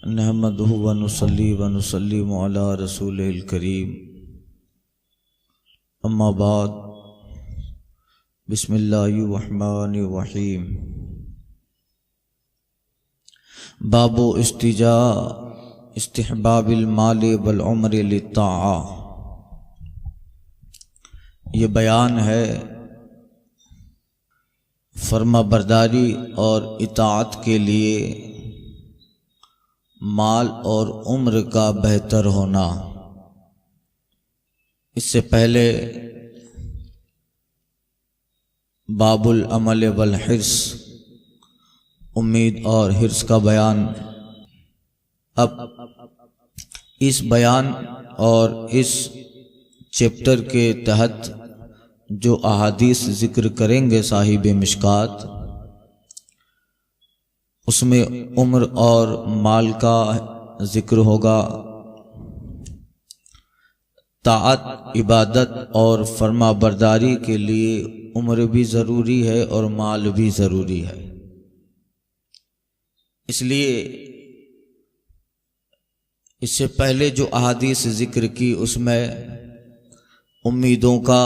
नहमदुहु व नुसल्ली व नुसल्लिमु अला रसूलिल करीम। अम्मा बाद, बिस्मिल्लाहिर रहमानिर रहीम। बाबु इस्तिहबाबिल माल वल उम्र लित्ताआ। ये बयान है फर्मा बरदारी और इताअत के लिए माल और उम्र का बेहतर होना। इससे पहले बाबुल अमल वल हिर्स, उम्मीद और हिर्स का बयान। अब इस बयान और इस चैप्टर के तहत जो अहादीस ज़िक्र करेंगे साहिब मिशकात, उसमें उम्र और माल का ज़िक्र होगा। ताअत, इबादत और फर्मा बरदारी के लिए उम्र भी ज़रूरी है और माल भी ज़रूरी है। इसलिए इससे पहले जो अहादीस ज़िक्र की उसमें उम्मीदों का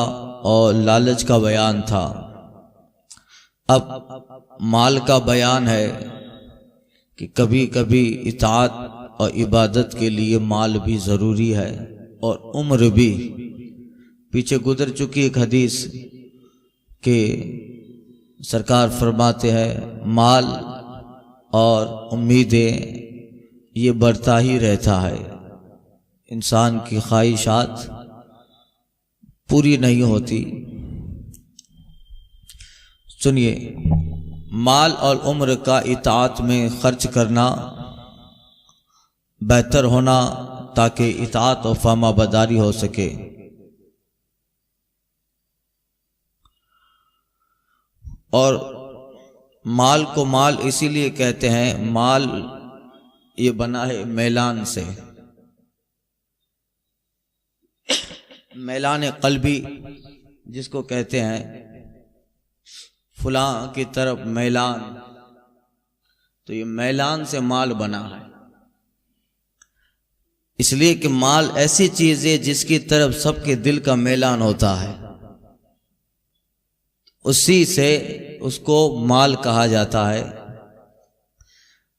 और लालच का बयान था। अब माल का बयान है कि कभी कभी इताअत और इबादत के लिए माल भी ज़रूरी है और उम्र भी। पीछे गुजर चुकी एक हदीस के सरकार फरमाते हैं माल और उम्मीदें ये बढ़ता ही रहता है, इंसान की ख्वाहिशात पूरी नहीं होती। सुनिए, माल और उम्र का इताअत में खर्च करना बेहतर होना ताकि इताअत और फर्मा बरदारी हो सके। और माल को माल इसीलिए कहते हैं, माल ये बना है मैलान से। मैलान क़ल्बी जिसको कहते हैं, फलां की तरफ मैलान, तो ये मैलान से माल बना है। इसलिए कि माल ऐसी चीज है जिसकी तरफ सबके दिल का मैलान होता है, उसी से उसको माल कहा जाता है।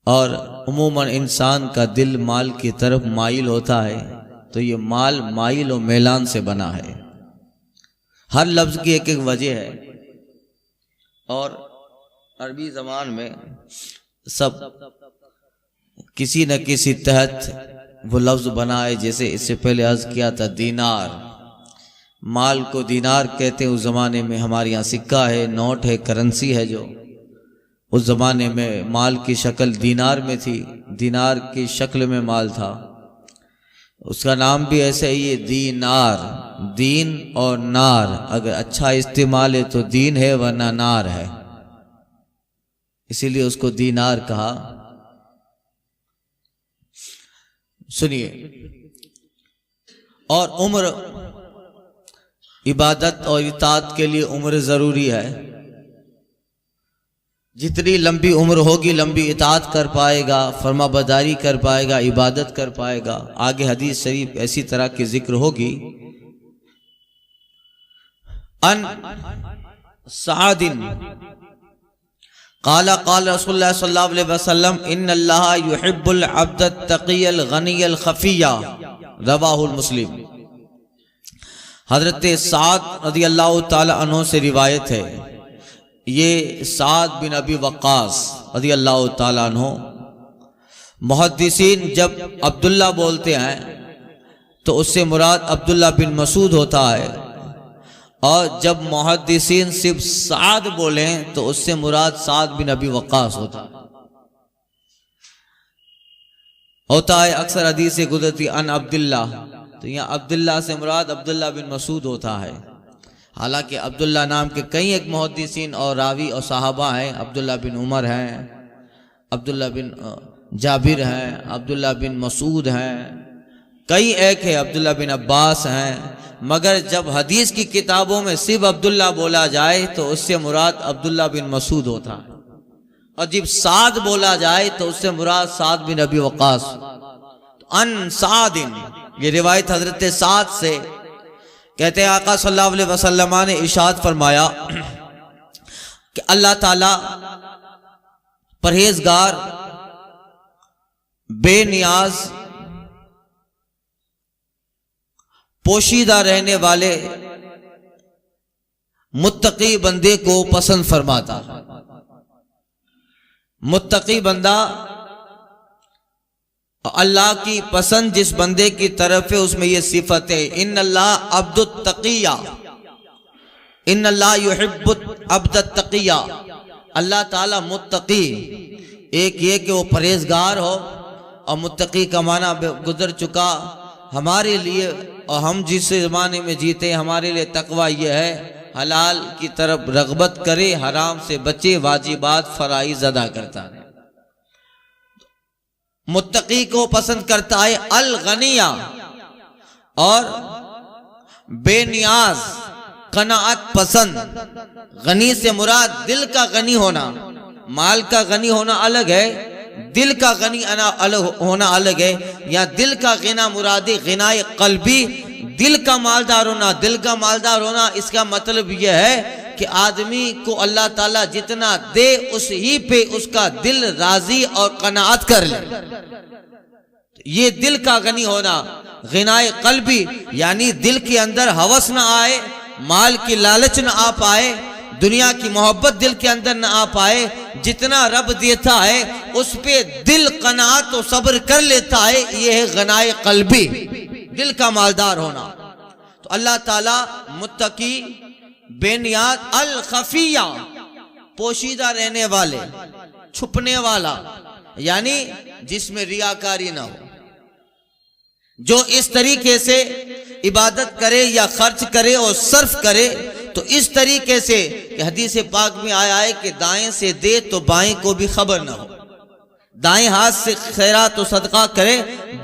और उमूमन इंसान का दिल माल की तरफ माइल होता है, तो ये माल माइल और मैलान से बना है। हर लफ्ज की एक एक वजह है और अरबी ज़बान में सब किसी न किसी तहत वो लफ्ज़ बना है। जैसे इससे पहले अर्ज़ किया था दीनार, माल को दीनार कहते हैं। उस ज़माने में हमारे यहाँ सिक्का है, नोट है, करेंसी है। जो उस ज़माने में माल की शक्ल दीनार में थी, दीनार की शक्ल में माल था। उसका नाम भी ऐसे ही है, दीनार। दीन और नार अगर अच्छा इस्तेमाल है तो दीन है, वरना नार है, इसीलिए उसको दीनार कहा। सुनिए, और उम्र, इबादत और इताअत के लिए उम्र जरूरी है। जितनी लंबी उम्र होगी लंबी इताअत कर पाएगा, फर्मा बरदारी कर पाएगा, इबादत कर पाएगा। आगे हदीस शरीफ ऐसी तरह की जिक्र होगी। अन सादिन काला काला रसूलुल्लाह सल्लल्लाहु अलैहि वसल्लम इन्नल्लाह युहिब्बुल अब्द तक़ियल गनियल खफिया, रवाहुल मुस्लिम। हजरत साद रज़ी अल्लाह ताला अन्हु से रिवायत है। ये साद बिन अबी वक्कास रज़ी अल्लाह ताला अन्हु, मुहद्दिसीन जब अब्दुल्ला बोलते हैं तो उससे मुराद अब्दुल्ला बिन मसूद होता है, और जब मुहद्दिसीन सिर्फ साद बोलें तो उससे मुराद साद बिन अबी वक्कास होता है। अक्सर हदीस से गुजरती अन अब्दुल्ला, तो यहाँ अब्दुल्ला से मुराद अब्दुल्ला बिन मसूद होता है। हालांकि अब्दुल्ला नाम के कई एक मुहद्दिसीन और रावी और साहबा हैं। अब्दुल्ला बिन उमर हैं, अब्दुल्ला बिन जाबिर हैं, अब्दुल्ला बिन मसूद हैं, कई एक है, अब्दुल्ला बिन अब्बास हैं। मगर जब हदीस की किताबों में सिर्फ अब्दुल्ला बोला जाए तो उससे मुराद अब्दुल्ला बिन मसूद होता है। और जब साद बोला जाए तो उससे मुराद साद बिन अबी वक्कास, अन सादिन, ये रिवायत हजरत साद से। कहते हैं आका सल्लल्लाहु अलैहि वसल्लम ने इरशाद फरमाया कि अल्लाह ताला परहेजगार, बेनियाज, पोशीदा रहने वाले मुत्तकी बंदे को पसंद फरमाता। मुत्तकी बंदा, अल्लाह की पसंद जिस बंदे की तरफ है उसमें यह सिफत है, इन्नल्लाह अब्दुत तकिया, इन्नल्लाह युहिब्बुत अब्दत तकिया। अल्लाह ताला मुत्तकी, एक ये कि वो परहेजगार हो, और मुत्तकी का माना गुजर चुका हमारे लिए, और हम जिस ज़माने में जीते हमारे लिए तकवा ये है हलाल की तरफ रगबत करे, हराम से बचे, वाजिबात फराइज अदा करता है। मुत्तकी को पसंद करता है अल गनिया, और बेनियाज, कनाअत पसंद। गनी से मुराद दिल का गनी होना, माल का गनी होना अलग है, दिल का गनी अलग होना अलग है। या दिल का गिना मुरादी गिनाए कल्बी, दिल का मालदार होना। दिल का मालदार होना इसका मतलब यह है कि आदमी को अल्लाह ताला जितना दे उस ही पे उसका दिल राजी और कनाअत कर ले, ये दिल का गनी होना। गिनाए कल्बी यानी दिल के अंदर हवस ना आए, माल की लालच ना आ पाए, दुनिया की मोहब्बत दिल के अंदर ना आ पाए। जितना रब देता है उस पे दिल कनाअत और सब्र कर लेता है, ये है गनाए कल्बी, दिल का मालदार होना। तो अल्लाह ताला मुत्तकी, बेनियाज, अल खफिया, पोशीदा रहने वाले, छुपने वाला, यानी जिसमें रियाकारी ना हो, जो इस तरीके से इबादत करे या खर्च करे और सर्फ करे तो इस तरीके से कि हदीस पाक में आया है कि दाएं से दे तो बाएं को भी खबर ना हो, दाएं हाथ से खैरात तो सदका करे,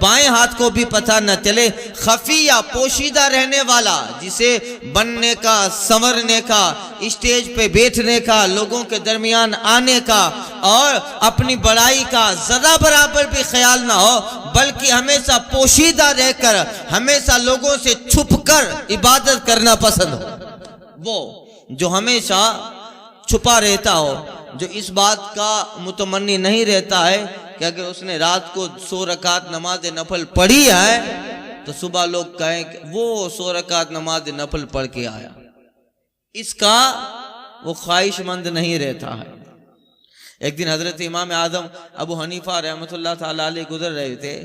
बाएं हाथ को भी पता न चले। खफिया, पोशीदा रहने वाला, जिसे बनने का, संवरने का, स्टेज पे बैठने का, लोगों के दरमियान आने का और अपनी बड़ाई का जरा बराबर भी ख्याल ना हो, बल्कि हमेशा पोशीदा रहकर, हमेशा लोगों से छुपकर इबादत करना पसंद हो। वो जो हमेशा छुपा रहता हो, जो इस बात का मुतमन्नी नहीं रहता है कि अगर उसने रात को 100 रकात नमाज नफल पढ़ी है तो सुबह लोग कहें कि वो 100 रकात नमाज नफल पढ़ के आया, इसका वो ख्वाहिशमंद नहीं रहता है। एक दिन हजरत इमाम आजम अबू हनीफा रहमतुल्लाह ताला अलैह गुजर रहे थे,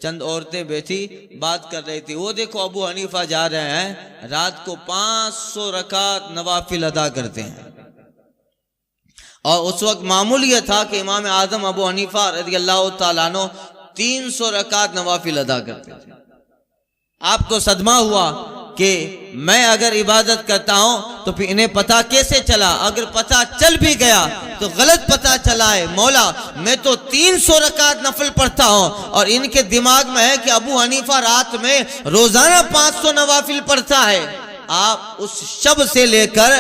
चंद औरतें बैठी बात कर रही थी। वो देखो अबू हनीफा जा रहे हैं, रात को 500 रकात नवाफिल अदा करते हैं। और उस वक्त मामूल यह था कि इमाम आजम अबू हनीफा रज़ियल्लाहु ताला अन्हु 300 रकात नवाफिल अदा करते थे। आपको सदमा हुआ कि मैं अगर इबादत करता हूं तो फिर इन्हें पता कैसे चला? अगर पता चल भी गया तो गलत पता चला है। मौला मैं तो 300 रकात नफल पढ़ता हूं और इनके दिमाग में है कि अबू हनीफा रात में रोजाना 500 नवाफिल पढ़ता है। आप उस शब से लेकर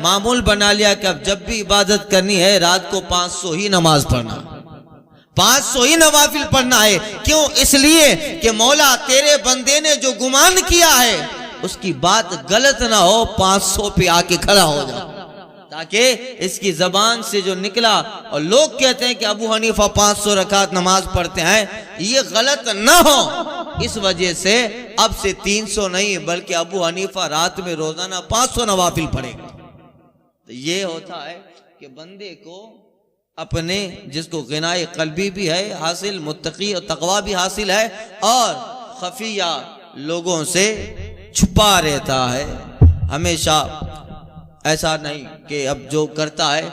मामूल बना लिया कि अब जब भी इबादत करनी है रात को 500 ही नमाज पढ़ना, 500 ही नवाफिल पढ़ना है। क्यों? इसलिए कि मौला तेरे बंदे ने जो गुमान किया है उसकी बात गलत ना हो, 500 पे आके खड़ा हो जाओ, ताकि इसकी जबान से जो निकला और लोग कहते हैं कि अबू हनीफा 500 रकात नमाज पढ़ते हैं, ये गलत ना हो। इस वजह से अब से 300 नहीं बल्कि अबू हनीफा रात में रोजाना 500 नवाफिल पढ़ेगा। तो ये होता है कि बंदे को अपने, जिसको गिनाए कल्बी भी है हासिल, मुत्तकी और तकवा भी हासिल है, और खफिया लोगों से छुपा रहता है। हमेशा ऐसा नहीं कि अब जो करता है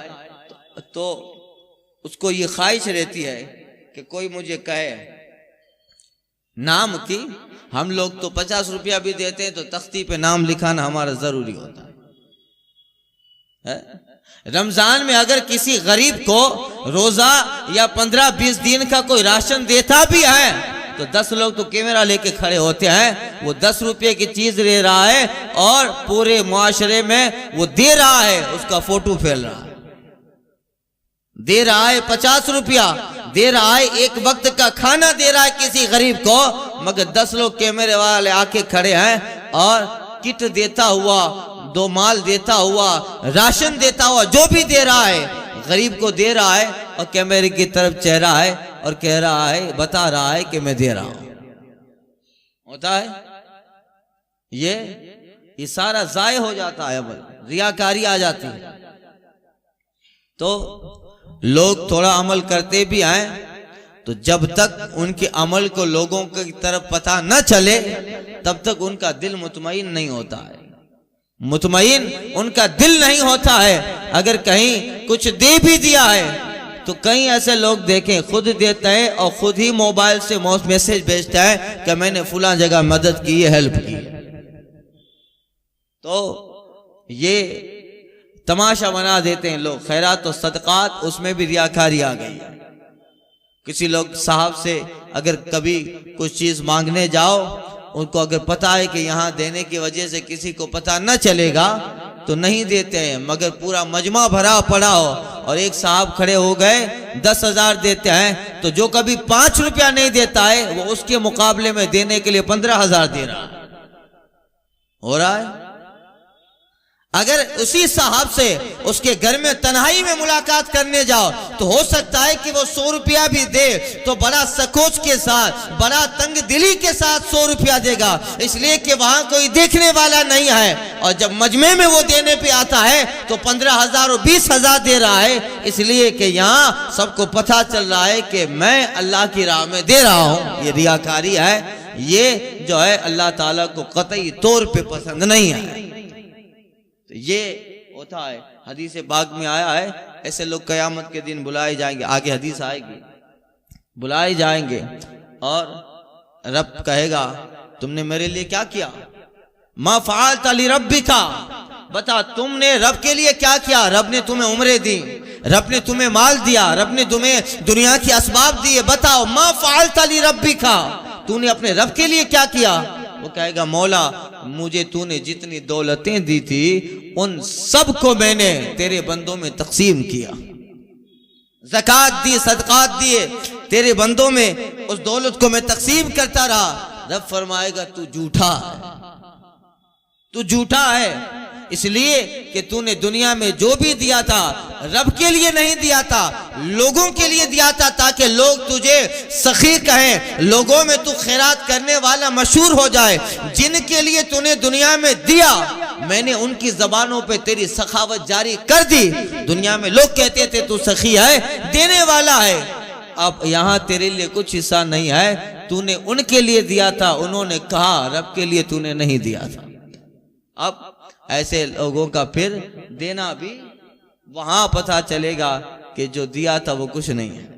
तो उसको ये ख्वाहिश रहती है कि कोई मुझे कहे नाम की। हम लोग तो 50 रुपया भी देते हैं तो तख्ती पे नाम लिखाना हमारा जरूरी होता है। रमजान में अगर किसी गरीब को रोजा या 15-20 दिन का कोई राशन देता भी है तो 10 लोग तो कैमरा लेके खड़े होते हैं। वो 10 रुपये की चीज ले रहा है और पूरे मुआशरे में वो दे रहा है, उसका फोटो फैल रहा है। दे रहा है 50 रुपया, दे रहा है एक वक्त का खाना दे रहा है किसी गरीब को, मगर 10 लोग कैमरे वाले आके खड़े हैं और किट देता हुआ, 2 माल देता हुआ, राशन देता हुआ, जो भी दे रहा है गरीब को दे रहा है और कैमरे की तरफ चेहरा है और कह रहा है, बता रहा है कि मैं दे रहा हूं। होता है ये सारा जाय हो जाता है, अमल रियाकारी आ जाती है। तो लोग थोड़ा अमल करते भी हैं तो जब तक उनके अमल को लोगों की तरफ पता न चले तब तक उनका दिल मुतमईन नहीं होता है, मुतमईन उनका दिल नहीं होता है। अगर कहीं कुछ दे भी दिया है तो कई ऐसे लोग देखें खुद देते हैं और खुद ही मोबाइल से मैसेज भेजता है कि मैंने फुला जगह मदद की है, हेल्प की। तो ये तमाशा बना देते हैं लोग, खैरात और सदकात, उसमें भी रियाकारी आ गई है। किसी लोग साहब से अगर कभी कुछ चीज मांगने जाओ, उनको अगर पता है कि यहाँ देने की वजह से किसी को पता न चलेगा तो नहीं देते हैं, मगर पूरा मजमा भरा पड़ा हो और एक साहब खड़े हो गए 10,000 देते हैं, तो जो कभी 5 रुपया नहीं देता है वो उसके मुकाबले में देने के लिए 15,000 दे रहा है। हो रहा है। अगर उसी साहब से उसके घर में तन्हाई में मुलाकात करने जाओ तो हो सकता है कि वो 100 रुपया भी दे तो बड़ा सकोच के साथ, बड़ा तंग दिली के साथ 100 रुपया देगा, इसलिए कि वहां कोई देखने वाला नहीं है। और जब मजमे में वो देने पे आता है तो 15,000 और 20,000 दे रहा है, इसलिए कि यहाँ सबको पता चल रहा है कि मैं अल्लाह की राह में दे रहा हूँ। ये रियाकारी है, ये जो है अल्लाह ताला को कतई तौर पे पसंद नहीं है। तो ये होता है। हदीस बाग में आया है, ऐसे लोग कयामत के दिन बुलाए जाएंगे, आगे हदीस आएगी, बुलाए जाएंगे और रब कहेगा तुमने मेरे लिए क्या किया, मा फ़अल्त ली रब्बिका, बता तुमने रब के लिए क्या किया। रब ने तुम्हें उम्रें दी, रब ने तुम्हें माल दिया, रब ने तुम्हें दुनिया की असबाब दिए, बताओ मा फ़अल्त ली रब्बिका, तूने अपने रब के लिए क्या किया। वो कहेगा मौला मुझे तूने जितनी दौलतें दी थी उन सब को मैंने तेरे बंदों में तकसीम किया, ज़कात दी, सदकात दिए, तेरे बंदों में उस दौलत को मैं तकसीम करता रहा। रब फरमाएगा तू झूठा है, तू झूठा है, इसलिए कि तूने दुनिया में जो भी दिया था रब के लिए नहीं दिया था, लोगों के लिए दिया था, ताकि लोग तुझे सखी कहें, लोगों में तू खैरात करने वाला मशहूर हो जाए। जिनके लिए तूने दुनिया में दिया मैंने उनकी जबानों पे तेरी सखावत जारी कर दी। दुनिया में लोग कहते थे तू सखी है, देने वाला है, अब यहाँ तेरे लिए कुछ हिस्सा नहीं है, तूने उनके लिए दिया था, उन्होंने कहा रब के लिए तूने नहीं दिया था। अब ऐसे लोगों का फिर देना भी वहां पता चलेगा कि जो दिया था वो कुछ नहीं है।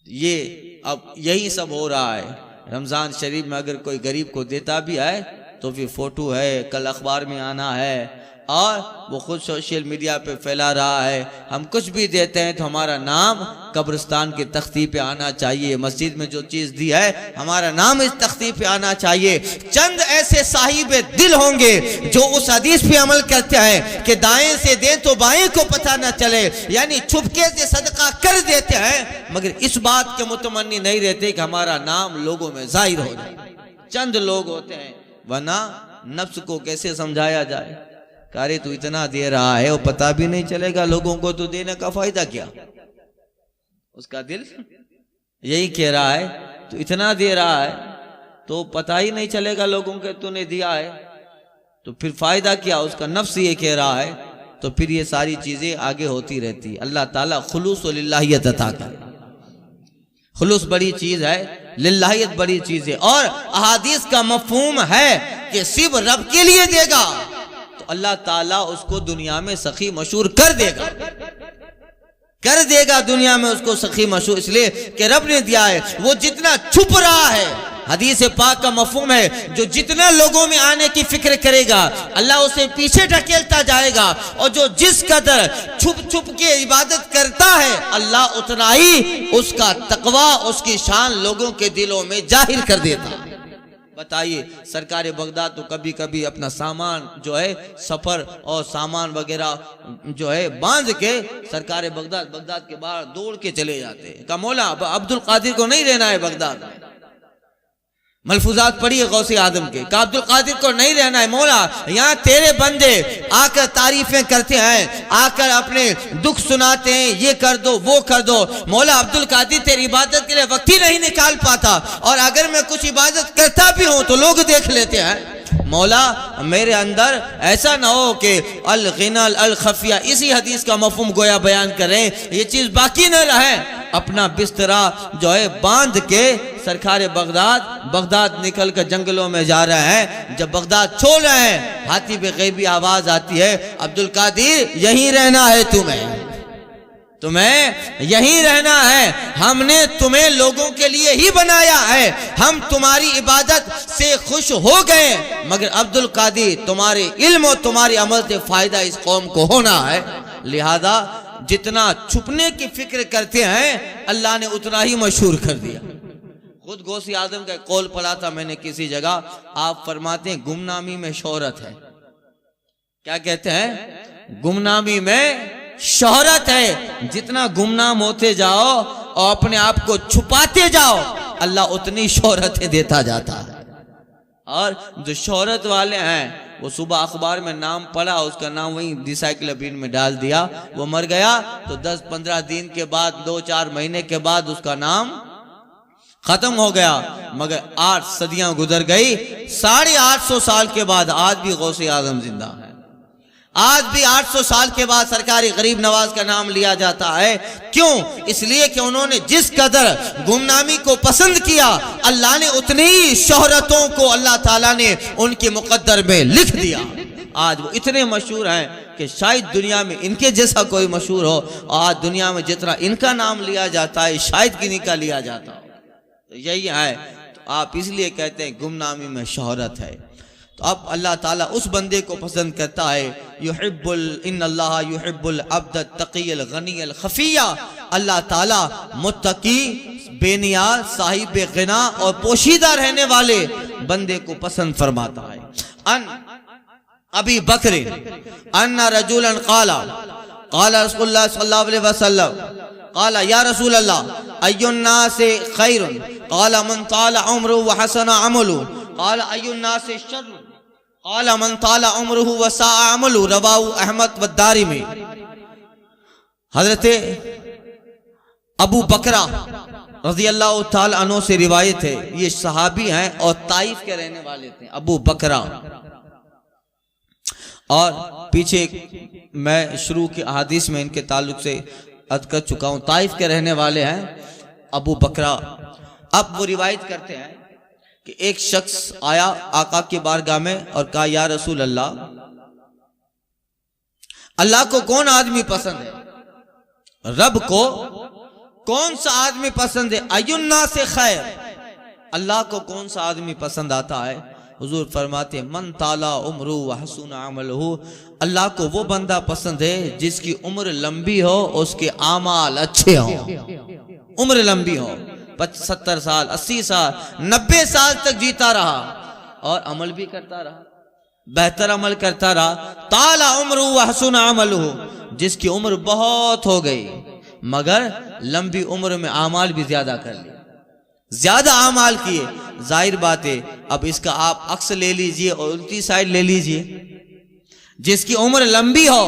ये अब यही सब हो रहा है। रमजान शरीफ में अगर कोई गरीब को देता भी है तो फिर फोटो है, कल अखबार में आना है, और वो खुद सोशल मीडिया पे फैला रहा है हम कुछ भी देते हैं तो हमारा नाम कब्रिस्तान की तख्ती पे आना चाहिए, मस्जिद में जो चीज दी है हमारा नाम इस तख्ती पे आना चाहिए। चंद ऐसे साहिब दिल होंगे जो उस हदीस पे अमल करते हैं कि दाएं से दे तो बाएं को पता न चले, यानी छुपके से सदका कर देते हैं, मगर इस बात के मुतमन्नी नहीं रहते कि हमारा नाम लोगों में जाहिर हो जाए। चंद लोग होते हैं, वरना नफ्स को कैसे समझाया जाए, कार्य तू इतना दे रहा है और पता भी नहीं चलेगा लोगों को, तो देने का फायदा क्या। उसका दिल यही कह रहा है तू इतना दे रहा है तो पता ही नहीं चलेगा लोगों के तूने दिया है, तो फिर फायदा क्या। उसका नफ्स ये कह रहा है, तो फिर ये सारी चीजें आगे होती रहती। अल्लाह ताला खुलूस व लिल्लाहियत अता करे। खुलूस बड़ी चीज है, लिल्लाहियत बड़ी चीज है। और अहादीस का मफहूम है कि सिर्फ रब के लिए देगा तो अल्लाह ताला उसको दुनिया में सखी मशहूर कर देगा दुनिया में उसको सखी मशहूर, इसलिए कि रब ने दिया है। वो जितना छुप रहा है, हदीस पाक का मफहूम है, जो जितना लोगों में आने की फिक्र करेगा अल्लाह उसे पीछे ढकेलता जाएगा, और जो जिस कदर छुप छुप के इबादत करता है अल्लाह उतना ही उसका तकवा, उसकी शान लोगों के दिलों में जाहिर कर देता है। बताइए, सरकार बगदाद तो कभी कभी अपना सामान जो है सफर और सामान वगैरह जो है बांध के सरकार बगदाद के बाहर दौड़ के चले जाते हैं। कहा मौला अब्दुल कादिर को नहीं रहना है बगदाद में। मलफूजात पढ़िए गौसे आदम के। कहा अब्दुल कादिर को नहीं रहना है मौला, यहाँ तेरे बंदे आकर तारीफें करते हैं, आकर अपने दुख सुनाते हैं, ये कर दो वो कर दो। मौला अब्दुल कादिर तेरी इबादत के लिए वक्त ही नहीं निकाल पाता, और अगर मैं कुछ इबादत करता भी हूं तो लोग देख लेते हैं। मौला मेरे अंदर ऐसा ना हो कि अल गिनल अल खफिया, इसी हदीस का मफहूम गोया बयान करें, ये चीज बाकी न रहे। अपना बिस्तरा जो है बांध के सरकार बगदाद निकल कर जंगलों में जा रहा है। जब बगदाद छोड़ रहे हैं, हाथी पे गैबी आवाज आती है, अब्दुल कादिर यहीं रहना है, तुम्हें यहीं रहना है, हमने तुम्हें लोगों के लिए ही बनाया है, हम तुम्हारी इबादत से खुश हो गए, मगर अब्दुल कादिर तुम्हारे इल्म और तुम्हारे अमल से फायदा इस कौम को होना है। लिहाजा जितना छुपने की फिक्र करते हैं अल्लाह ने उतना ही मशहूर कर दिया। खुद गौसी आदम का कौल पढ़ा था मैंने किसी जगह, आप फरमाते हैं गुमनामी में शोहरत है। क्या कहते हैं? गुमनामी में शोहरत है। जितना गुमनाम होते जाओ और अपने आप को छुपाते जाओ, अल्लाह उतनी शोहरतें देता जाता है। और जो शोहरत वाले हैं वो सुबह अखबार में नाम पढ़ा, उसका नाम वहीं रिसाइक्लिंग में डाल दिया, वो मर गया तो 10-15 दिन के बाद 2-4 महीने के बाद उसका नाम खत्म हो गया। मगर 8 सदियां गुजर गई, 850 साल के बाद आज भी गौसे आजम जिंदा है। आज भी 800 साल के बाद सरकारी गरीब नवाज का नाम लिया जाता है। क्यों? इसलिए कि उन्होंने जिस कदर गुमनामी को पसंद किया, अल्लाह ने उतनी ही शोहरतों को अल्लाह ताला ने उनके मुकद्दर में लिख दिया। आज वो इतने मशहूर हैं कि शायद दुनिया में इनके जैसा कोई मशहूर हो। आज दुनिया में जितना इनका नाम लिया जाता है शायद किन्हीं का लिया जाता हो। तो यही है, तो आप इसलिए कहते हैं गुमनामी में शोहरत है। तो अब अल्लाह ताला उस बंदे को पसंद करता है, युहिब्बुल इन्नल्लाह युहिब्बुल अब्द तक़ियल गनियल खफिया। अल्लाह ताला मुत्तकी, बेनियाज, साहिब गिना और पोशीदा रहने वाले बंदे को पसंद फरमाता है। अन अबी बकर अन्ना रजुलन क़ाला रसूलुल्लाह सल्लल्लाहु अलैहि वसल्लम क़ाला या रसूल अल्लाह अय्युन नासि खैरुन क़ाला मन ताला उम्रुहु व हसना अमलुहु क़ाला अय्युन नासि शर्रुन क़ाला मन ताला उम्रुहु व साअ अमलुहु रवाहु अहमद व दारिमी। हजरत अबू बकरा रज़ियल्लाहु ताला अन्हु से रिवायत है, ये सहाबी हैं और ताइफ के रहने वाले थे अबू बकरा। और पीछे मैं शुरू के अहादीस में इनके ताल्लुक से अर्ज कर चुका हूं, ताइफ के रहने वाले हैं अबू बकरा। अब वो रिवायत करते हैं कि एक शख्स आया आका के बारगाह में और कहा या रसूल अल्लाह, अल्लाह को कौन आदमी पसंद है? रब को कौन सा आदमी पसंद है? अयुन्ना से खैर, अल्लाह को कौन सा आदमी पसंद आता है? हुजूर फरमाते मन ताला उम्रू व हसन अमलहु, अल्लाह को वो बंदा पसंद है जिसकी उम्र लंबी हो, उसके आमाल अच्छे हो। उम्र लंबी हो, 70 साल 80 साल 90 साल तक जीता रहा और अमल भी करता रहा, बेहतर अमल करता रहा। ताला उम्रू व हसन अमलहु, जिसकी उम्र बहुत हो गई मगर लंबी उम्र में आमाल भी ज्यादा कर लिए, ज्यादा आमाल किए। जाहिर बात है, अब इसका आप अक्स ले लीजिए और उल्टी साइड ले लीजिए। जिसकी उम्र लंबी हो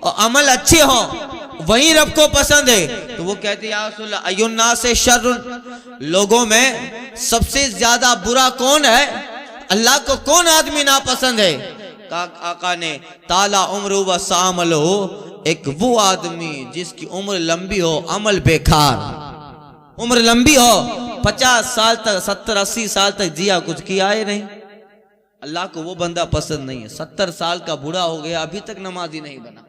और अमल अच्छे हो वही रब को पसंद है। तो वो कहते या रसूलल्लाह अय्युन्ना से शर्रुन, लोगों में सबसे ज्यादा बुरा कौन है? अल्लाह को कौन आदमी नापसंद है? आका ने ताला उम्र व सामल हो, एक वो आदमी जिसकी उम्र लंबी हो अमल बेकार। उम्र लंबी हो, 50 साल तक 70-80 साल तक जिया, कुछ किया है नहीं, अल्लाह को वो बंदा पसंद नहीं है। 70 साल का बूढ़ा हो गया अभी तक नमाजी नहीं बना,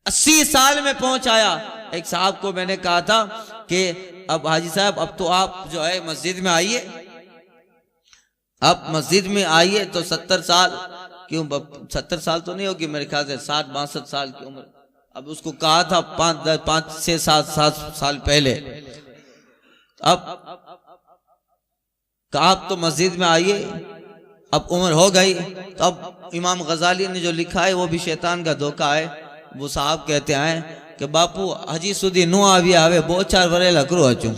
80 साल में पहुंच आया। एक साहब को मैंने कहा था कि अब हाजी साहब अब तो आप जो है मस्जिद में आइए, आप मस्जिद में आइए तो 70 साल क्यों, 70 साल तो नहीं होगी मेरे ख्याल से, 60-62 साल की उम्र। अब उसको कहा था 5-6-7 साल पहले। अब कि आप तो मस्जिद में आइए, अब उम्र हो गई। तो अब इमाम गजाली ने जो लिखा है वो भी शैतान का धोखा है। वो साहब कहते हैं कि बापू हजी सुधी नो आविया आवे बो चार वरे लकड़ो अचूं,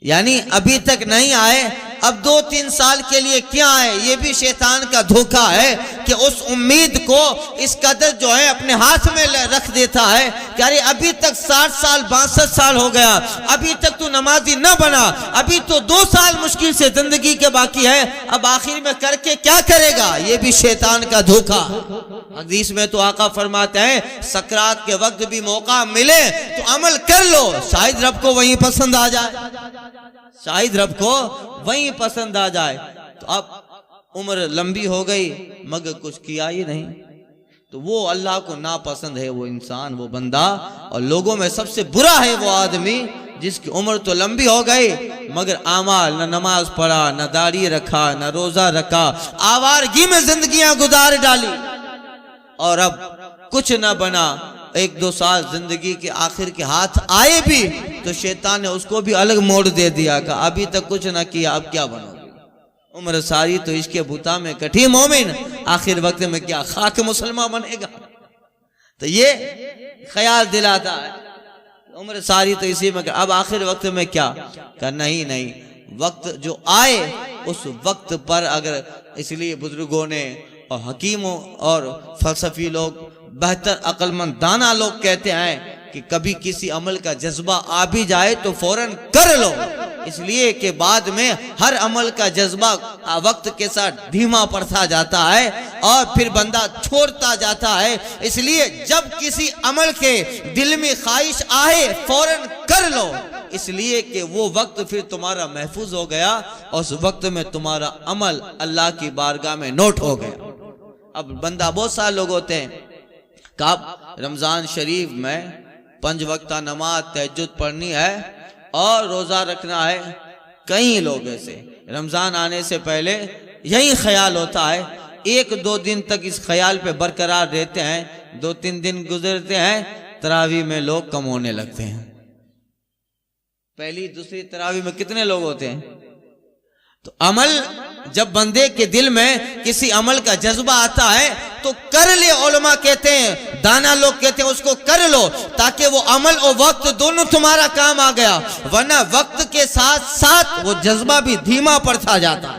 यानी अभी तक नहीं आए, अब 2-3 साल के लिए क्या आए। ये भी शैतान का धोखा है कि उस उम्मीद को इस कदर जो है अपने हाथ में रख देता है कि अरे अभी तक 60 साल 62 साल हो गया, अभी तक तू नमाजी न बना, अभी तो 2 साल मुश्किल से जिंदगी के बाकी है, अब आखिर में करके क्या करेगा। ये भी शैतान का धोखा। हदीस में तो आका फरमाते हैं सकरात के वक्त भी मौका मिले तो अमल कर लो, शायद रब को वहीं पसंद आ जाए, शायद रब को वहीं पसंद आ जाए। तो अब उम्र लंबी हो गई मगर कुछ किया ही नहीं, तो वो अल्लाह को नापसंद है वो इंसान, वो बंदा। और लोगों में सबसे बुरा है वो आदमी जिसकी उम्र तो लंबी हो गई मगर आमाल, न नमाज पढ़ा, न दाढ़ी रखा, न रोजा रखा, आवारगी में जिंदगियां गुजार डाली और अब कुछ न बना। 1-2 साल जिंदगी के आखिर के हाथ आए भी तो शैतान ने उसको भी अलग मोड़ दे दिया कि अभी तक कुछ ना किया, अब क्या बनोगे, उम्र सारी तो इसके बुता में कठी मोमिन, आखिर वक्त में क्या खाक मुसलमान बनेगा। तो ये ख्याल दिलाता है उम्र सारी तो इसी में, अब आखिर वक्त में क्या करना ही नहीं, वक्त जो आए उस वक्त पर अगर, इसलिए बुजुर्गों ने और हकीमों और फलसफी लोग, बेहतर अक्लमंद दाना लोग कहते हैं कि कभी किसी अमल का जज्बा आ भी जाए तो फौरन कर लो, इसलिए कि बाद में हर अमल का जज्बा वक्त के साथ धीमा पड़ता जाता है और फिर बंदा छोड़ता जाता है। इसलिए जब किसी अमल के दिल में ख्वाहिश आए फौरन कर लो, इसलिए कि वो वक्त फिर तुम्हारा महफूज हो गया और उस वक्त में तुम्हारा अमल अल्लाह की बारगाह में नोट हो गया। अब बंदा, बहुत सारे लोग होते हैं कब रमजान शरीफ में 5 वक्ता नमाज तहज्जुद पढ़नी है और रोजा रखना है। कई लोग ऐसे रमजान आने से पहले यही ख्याल होता है, 1-2 दिन तक इस ख्याल पे बरकरार रहते हैं, 2-3 दिन गुजरते हैं, तरावी में लोग कम होने लगते हैं। पहली दूसरी तरावी में कितने लोग होते हैं। तो अमल जब बंदे के दिल में किसी अमल का जज्बा आता है तो कर ले, उलमा कहते हैं, दाना लोग कहते हैं उसको कर लो, ताकि वो अमल और वक्त दोनों तुम्हारा काम आ गया, वरना वक्त के साथ साथ वो जज्बा भी धीमा पड़ता जाता।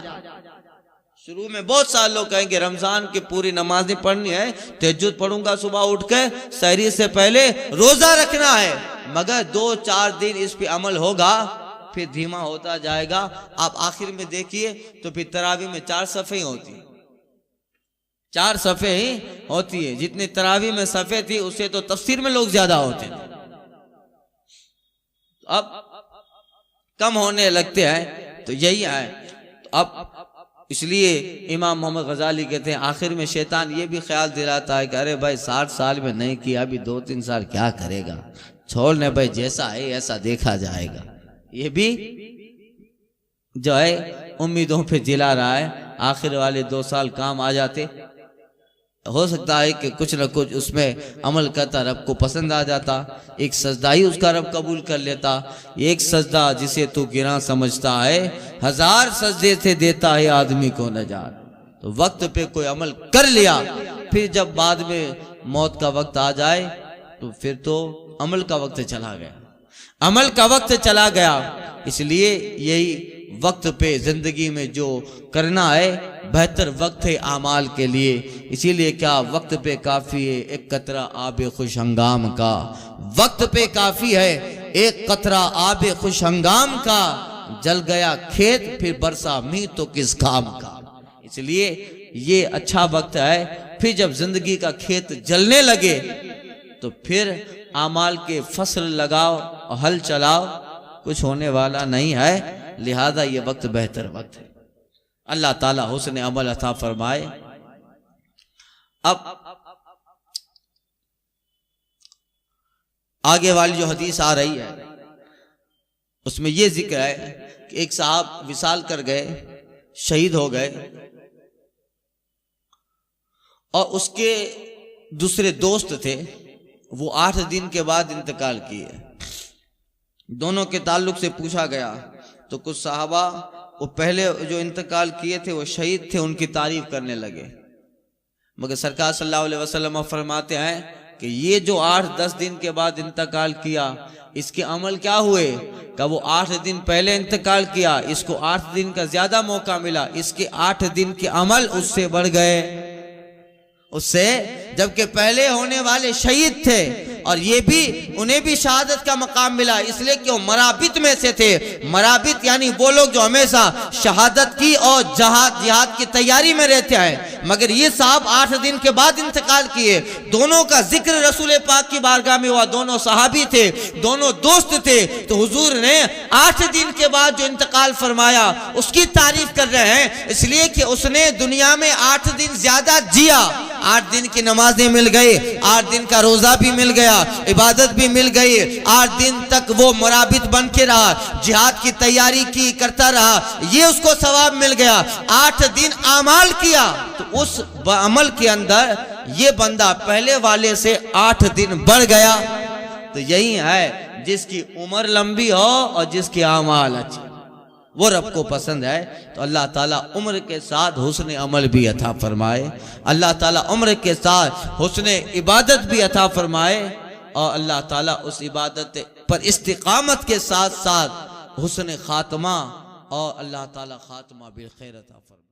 शुरू में बहुत सारे लोग कहेंगे रमजान की पूरी नमाजें पढ़नी है, तहज्जुद पढ़ूंगा सुबह उठ के, सहरी से पहले रोजा रखना है, मगर 2-4 दिन इस पे अमल होगा फिर धीमा होता जाएगा। आप आखिर में देखिए तो फिर तरावी में 4 सफ़े ही होती, 4 सफ़े ही होती है। जितनी तरावी में सफ़े थी उससे तो तफसीर में लोग ज्यादा होते हैं, अब कम होने लगते हैं। तो यही है। तो अब इसलिए इमाम मोहम्मद गजाली कहते हैं आखिर में शैतान ये भी ख्याल दिलाता है कि अरे भाई 60 साल में नहीं किया, अभी 2-3 साल क्या करेगा, छोड़ने भाई, जैसा है ऐसा देखा जाएगा। ये भी जो है उम्मीदों पे जिला रहा है, आखिर वाले 2 साल काम आ जाते, हो सकता है कि कुछ न कुछ उसमें अमल करता रब को पसंद आ जाता, एक सजदा ही उसका रब कबूल कर लेता। एक सजदा जिसे तू गिरा समझता है, 1000 सजदे से देता है आदमी को नजात। तो वक्त पे कोई अमल कर लिया, फिर जब बाद में मौत का वक्त आ जाए तो फिर तो अमल का वक्त चला गया, अमल का वक्त चला गया। इसलिए यही वक्त पे जिंदगी में जो करना है बेहतर वक्त है आमाल के लिए। इसीलिए क्या वक्त पे काफी है एक कतरा आबे खुश हंगाम का, वक्त पे काफी है एक कतरा आबे खुश हंगाम का, जल गया खेत फिर बरसा मी तो किस काम का। इसलिए ये अच्छा वक्त है। फिर जब जिंदगी का खेत जलने लगे तो फिर आमाल के फसल लगाओ और हल चलाओ, कुछ होने वाला नहीं है। लिहाजा ये वक्त बेहतर वक्त है। अल्लाह ताला हुस्न अमल अता फरमाए। अब आगे वाली जो हदीस आ रही है उसमें यह जिक्र है कि एक साहब विसाल कर गए, शहीद हो गए, और उसके दूसरे दोस्त थे वो 8 दिन के बाद इंतकाल किए। दोनों के ताल्लुक से पूछा गया तो कुछ सहाबा वो पहले जो इंतकाल किए थे वो शहीद थे, उनकी तारीफ करने लगे। मगर सरकार सल्लल्लाहु अलैहि वसल्लम फरमाते हैं कि ये जो 8-10 दिन के बाद इंतकाल किया, इसके अमल क्या हुए? का वो 8 दिन पहले इंतकाल किया, इसको 8 दिन का ज्यादा मौका मिला, इसके 8 दिन के अमल उससे बढ़ गए, उससे, जबकि पहले होने वाले शहीद थे और ये भी उन्हें भी शहादत का मकाम मिला, इसलिए कि वो मराबित में से थे। मराबित यानी वो लोग जो हमेशा शहादत की और जिहाद की तैयारी में रहते हैं। मगर ये साहब 8 दिन के बाद इंतकाल किए। दोनों का जिक्र रसूल पाक की बारगाह में हुआ, दोनों सहाबी थे, दोनों दोस्त थे। तो हुजूर ने 8 दिन के बाद जो इंतकाल फरमाया उसकी तारीफ कर रहे हैं, इसलिए कि उसने दुनिया में 8 दिन ज्यादा जिया। 8 दिन की नमाजें मिल गई, 8 दिन का रोजा भी मिल गया, इबादत भी मिल गई। 8 दिन तक वो मुराबित बन के रहा, जिहाद की तैयारी की करता रहा, ये उसको सवाब मिल गया। 8 दिन अमाल किया, तो उस अमल के अंदर ये बंदा पहले वाले से 8 दिन बढ़ गया। तो यही है, जिसकी उम्र लंबी हो और जिसके अमाल अच्छे, वो रब को पसंद है। तो अल्लाह ताला उम्र के साथ हुस्न अमल भी अता फरमाए, अल्लाह ताला उम्र के साथ हुस्न इबादत भी अता फरमाए, और अल्लाह ताला उस इबादत पर इस्तिकामत के साथ साथ हुस्न खात्मा, और अल्लाह ताला खात्मा बिल खैर अता फरमाए।